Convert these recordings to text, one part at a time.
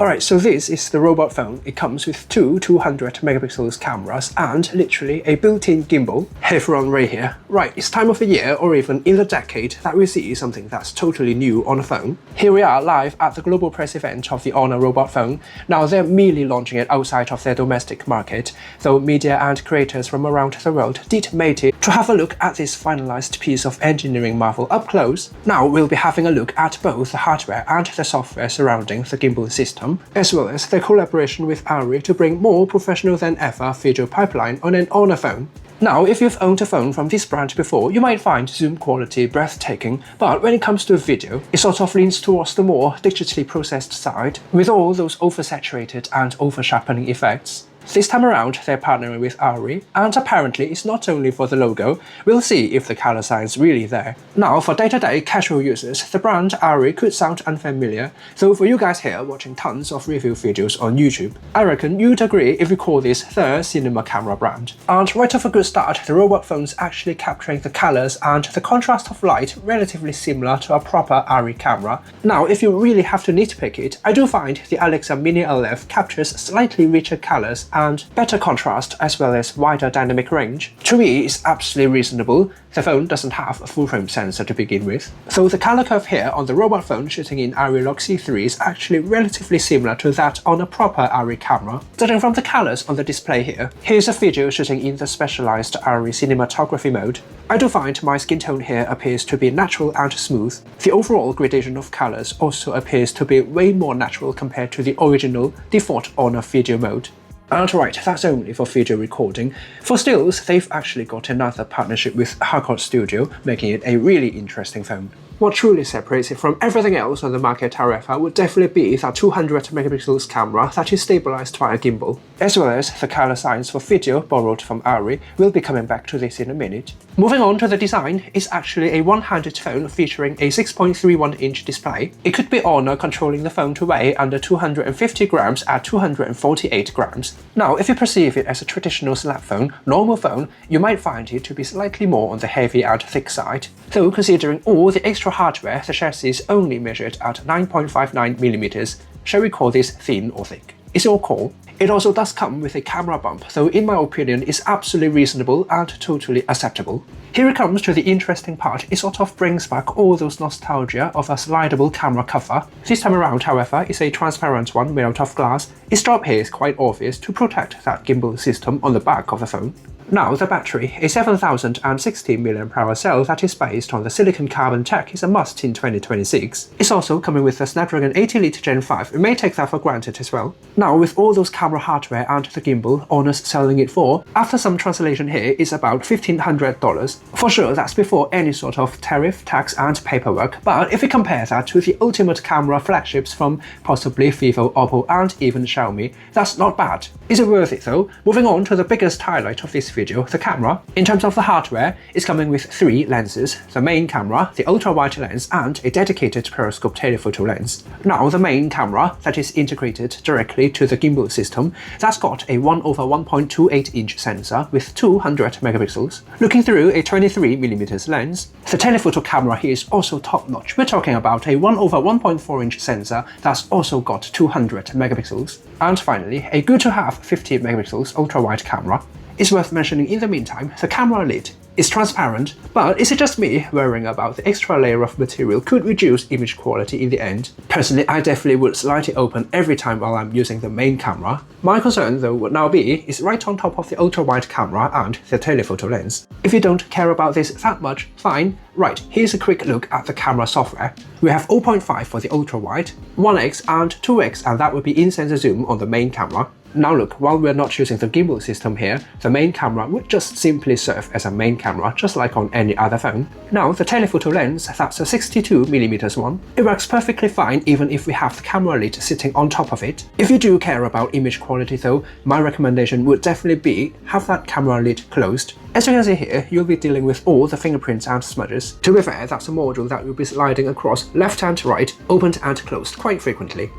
Alright, so this is the robot phone. It comes with two 200 megapixels cameras and literally a built-in gimbal. Hey everyone, Ray here. Right, it's time of the year or even in the decade that we see something that's totally new on a phone. Here we are live at the global press event of the Honor robot phone. Now they're merely launching it outside of their domestic market, though media and creators from around the world did make it to have a look at this finalized piece of engineering marvel up close. Now we'll be having a look at both the hardware and the software surrounding the gimbal system, as well as their collaboration with ARRI to bring more professional than ever video pipeline on an Honor phone. Now, if you've owned a phone from this brand before, you might find zoom quality breathtaking, but when it comes to video, it sort of leans towards the more digitally processed side, with all those oversaturated and over-sharpening effects. This time around, they're partnering with ARRI, and apparently it's not only for the logo. We'll see if the color sign's really there. Now, for day-to-day casual users, the brand ARRI could sound unfamiliar, though for you guys here watching tons of review videos on YouTube, I reckon you'd agree if we call this the cinema camera brand. And right off a good start, the robot phone's actually capturing the colors and the contrast of light relatively similar to a proper ARRI camera. Now, if you really have to nitpick it, I do find the Alexa Mini LF captures slightly richer colors and better contrast as well as wider dynamic range. To me, it's absolutely reasonable. The phone doesn't have a full-frame sensor to begin with. So the color curve here on the robot phone shooting in ARRI Log C3 is actually relatively similar to that on a proper ARRI camera. Judging from the colors on the display here, here's a video shooting in the specialized ARRI cinematography mode. I do find my skin tone here appears to be natural and smooth. The overall gradation of colors also appears to be way more natural compared to the original default Honor video mode. And right, that's only for video recording. For stills, they've actually got another partnership with Harcourt Studio, making it a really interesting phone. What truly separates it from everything else on the market, however, would definitely be that 200 megapixels camera that is stabilized via gimbal, as well as the color signs for video borrowed from ARRI. We'll be coming back to this in a minute. Moving on to the design, it's actually a one-handed phone featuring a 6.31-inch display. It could be Honor controlling the phone to weigh under 250 grams at 248 grams. Now, if you perceive it as a traditional slap phone, normal phone, you might find it to be slightly more on the heavy and thick side. Though considering all the extra hardware, the chassis is only measured at 9.59mm. Shall we call this thin or thick? It's your call. It also does come with a camera bump, though in my opinion it's absolutely reasonable and totally acceptable. Here it comes to the interesting part. It sort of brings back all those nostalgia of a slidable camera cover. This time around, however, it's a transparent one made out of glass. Its job here is quite obvious to protect that gimbal system on the back of the phone. Now, the battery, a 7060 mAh cell that is based on the silicon carbon tech, is a must in 2026. It's also coming with the Snapdragon 80 Elite Gen 5, we may take that for granted as well. Now, with all those camera hardware and the gimbal, Honor's selling it for, after some translation here, is about $1,500. For sure, that's before any sort of tariff, tax and paperwork, but if we compare that to the ultimate camera flagships from possibly Vivo, Oppo and even Xiaomi, that's not bad. Is it worth it though? Moving on to the biggest highlight of this video, the camera. In terms of the hardware, it's coming with 3 lenses: the main camera, the ultra-wide lens and a dedicated periscope telephoto lens. Now the main camera, that is integrated directly to the gimbal system, that's got a 1/1.28-inch sensor with 200 megapixels. Looking through a 23mm lens, the telephoto camera here is also top-notch. We're talking about a 1/1.4-inch sensor that's also got 200 megapixels. And finally, a good-to-have 50 megapixels ultra-wide camera. It's worth mentioning in the meantime, the camera lid is transparent, but is it just me worrying about the extra layer of material could reduce image quality in the end? Personally, I definitely would slide it open every time while I'm using the main camera. My concern though would now be is right on top of the ultra-wide camera and the telephoto lens. If you don't care about this that much, fine. Right, here's a quick look at the camera software. We have 0.5 for the ultra-wide, 1x and 2x, and that would be in-sensor zoom on the main camera. Now look, while we're not using the gimbal system here, the main camera would just simply serve as a main camera, just like on any other phone. Now the telephoto lens, that's a 62mm one. It works perfectly fine even if we have the camera lid sitting on top of it. If you do care about image quality though, my recommendation would definitely be have that camera lid closed. As you can see here, you'll be dealing with all the fingerprints and smudges. To be fair, that's a module that will be sliding across left and right, opened and closed quite frequently.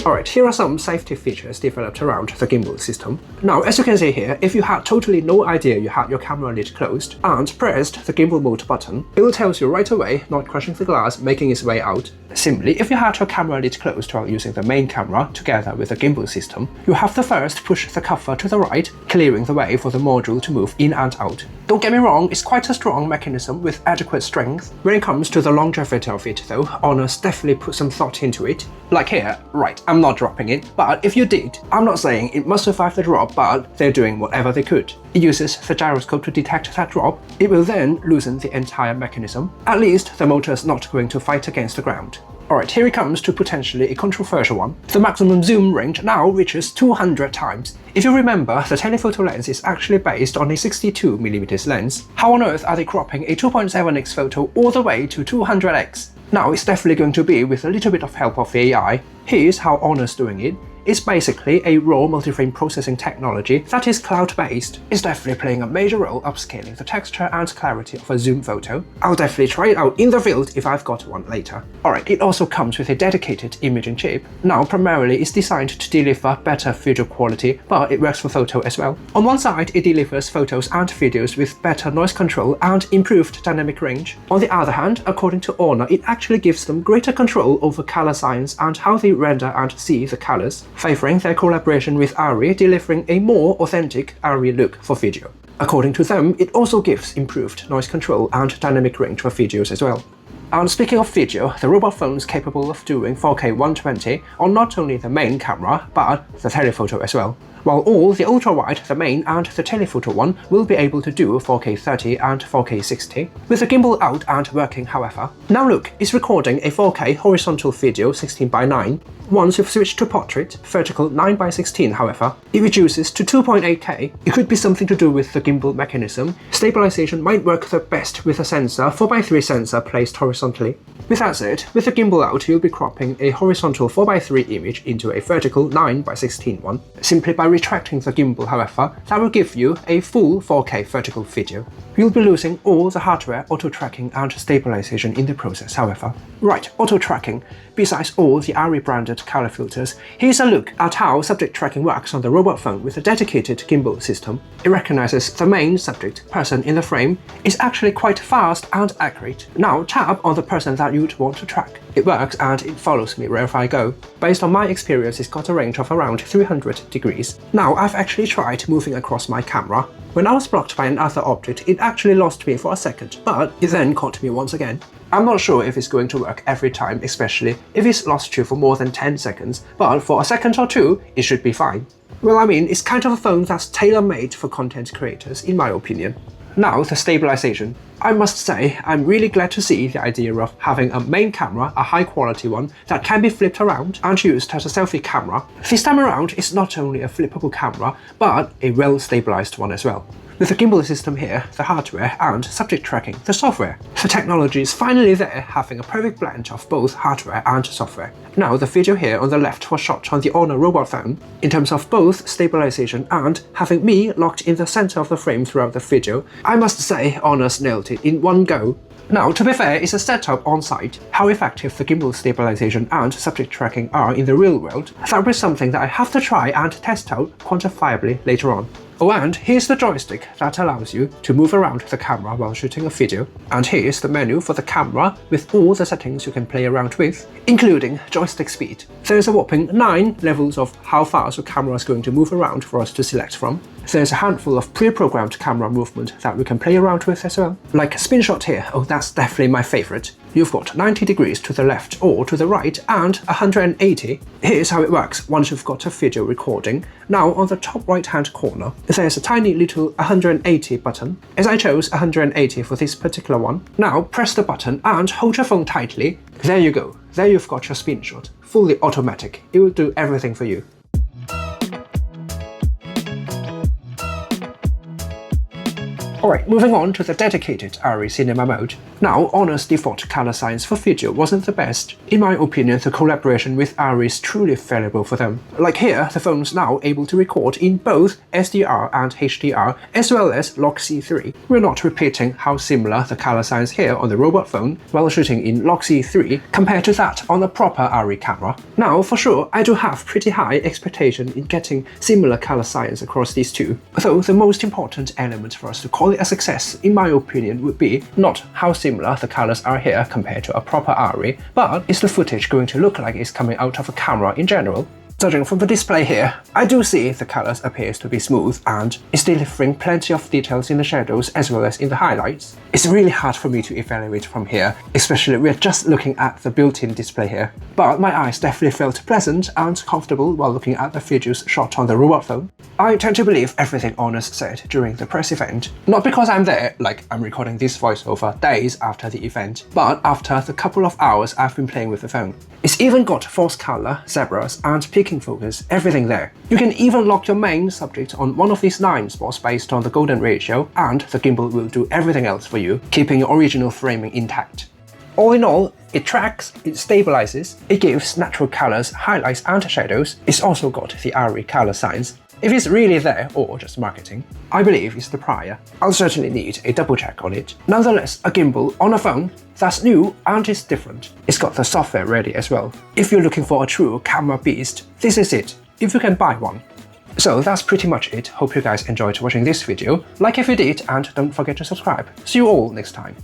Alright, here are some safety features developed around the gimbal system. Now, as you can see here, if you had totally no idea you had your camera lid closed and pressed the gimbal mode button, it will tell you right away, not crushing the glass, making its way out. Similarly, if you had your camera lid closed while using the main camera together with the gimbal system, you have to first push the cover to the right, clearing the way for the module to move in and out. Don't get me wrong, it's quite a strong mechanism with adequate strength. When it comes to the longevity of it though, Honors definitely put some thought into it. Like here, right, I'm not dropping it, but if you did, I'm not saying it must survive the drop, but they're doing whatever they could. It uses the gyroscope to detect that drop. It will then loosen the entire mechanism. At least the motor's not going to fight against the ground. Alright, here it comes to potentially a controversial one. The maximum zoom range now reaches 200 times. If you remember, the telephoto lens is actually based on a 62mm lens. How on earth are they cropping a 2.7x photo all the way to 200x? Now, it's definitely going to be with a little bit of help of AI. Here's how Honor's doing it. It's basically a raw multiframe processing technology that is cloud-based. It's definitely playing a major role upscaling the texture and clarity of a zoom photo. I'll definitely try it out in the field if I've got one later. Alright, it also comes with a dedicated imaging chip. Now, primarily it's designed to deliver better video quality, but it works for photo as well. On one side, it delivers photos and videos with better noise control and improved dynamic range. On the other hand, according to Honor, it actually gives them greater control over color science and how they render and see the colors, favouring their collaboration with ARRI, delivering a more authentic ARRI look for video. According to them, it also gives improved noise control and dynamic range for videos as well. And speaking of video, the robot phone is capable of doing 4K 120 on not only the main camera, but the telephoto as well. While all the ultra-wide, the main and the telephoto one will be able to do 4K 30 and 4K 60. With the gimbal out and working, however. Now look, it's recording a 4K horizontal video 16:9. Once you've switched to portrait, vertical 9:16 however, it reduces to 2.8K. It could be something to do with the gimbal mechanism. Stabilization might work the best with a sensor 4x3 sensor placed horizontally. With that said, with the gimbal out, you'll be cropping a horizontal 4x3 image into a vertical 9:16 one. Simply by retracting the gimbal, however, that will give you a full 4K vertical video. You'll be losing all the hardware, auto-tracking and stabilization in the process, however. Right, auto-tracking. Besides all the ARRI branded color filters, here's a look at how subject tracking works on the robot phone with a dedicated gimbal system. It recognizes the main subject, person in the frame, is actually quite fast and accurate. Now tap on the person that you'd want to track. It works and it follows me wherever I go. Based on my experience, it's got a range of around 300 degrees. Now I've actually tried moving across my camera. When I was blocked by another object, it actually lost me for a second, but it then caught me once again. I'm not sure if it's going to work every time, especially if it's lost you for more than 10 seconds, but for a second or two, it should be fine. Well, I mean, it's kind of a phone that's tailor-made for content creators, in my opinion. Now, the stabilization. I must say, I'm really glad to see the idea of having a main camera, a high-quality one, that can be flipped around and used as a selfie camera. This time around, it's not only a flippable camera, but a well-stabilized one as well. With the gimbal system here, the hardware, and subject tracking, the software. The technology is finally there, having a perfect blend of both hardware and software. Now, the video here on the left was shot on the Honor robot phone. In terms of both stabilization and having me locked in the center of the frame throughout the video, I must say Honor's nailed it in one go. Now, to be fair, it's a setup on site. How effective the gimbal stabilization and subject tracking are in the real world, that is something that I have to try and test out quantifiably later on. Oh, and here's the joystick that allows you to move around the camera while shooting a video. And here's the menu for the camera with all the settings you can play around with, including joystick speed. There's a whopping 9 levels of how fast your camera is going to move around for us to select from. There's a handful of pre-programmed camera movement that we can play around with as well. Like spin shot here, oh that's definitely my favorite. You've got 90 degrees to the left or to the right and 180. Here's how it works once you've got a video recording. Now on the top right hand corner, there's a tiny little 180 button. As I chose 180 for this particular one. Now press the button and hold your phone tightly. There you go. There you've got your spin shot. Fully automatic. It will do everything for you. Alright, moving on to the dedicated ARRI cinema mode. Now, Honor's default color science for video wasn't the best. In my opinion, the collaboration with ARRI is truly valuable for them. Like here, the phone's now able to record in both SDR and HDR, as well as Log C3. We're not repeating how similar the color science here on the robot phone while shooting in Log C3 compared to that on a proper ARRI camera. Now, for sure, I do have pretty high expectation in getting similar color science across these two, though the most important element for us to call it a success, in my opinion, would be not how similar the colors are here compared to a proper ARRI, but is the footage going to look like it's coming out of a camera in general. Judging from the display here, I do see the colors appears to be smooth and is delivering plenty of details in the shadows as well as in the highlights. It's really hard for me to evaluate from here, especially we're just looking at the built-in display here. But my eyes definitely felt pleasant and comfortable while looking at the videos shot on the robot phone. I tend to believe everything Honors said during the press event, not because I'm there, like I'm recording this voiceover days after the event, but after the couple of hours I've been playing with the phone. It's even got false color, zebras, and peaking focus, everything there. You can even lock your main subject on one of these 9 spots based on the golden ratio, and the gimbal will do everything else for you, keeping your original framing intact. All in all, it tracks, it stabilizes, it gives natural colors, highlights and shadows. It's also got the ARRI color science. If it's really there or just marketing, I believe it's the prior. I'll certainly need a double check on it. Nonetheless, a gimbal on a phone that's new and is different. It's got the software ready as well. If you're looking for a true camera beast, this is it, if you can buy one. So that's pretty much it. Hope you guys enjoyed watching this video. Like if you did, and don't forget to subscribe. See you all next time.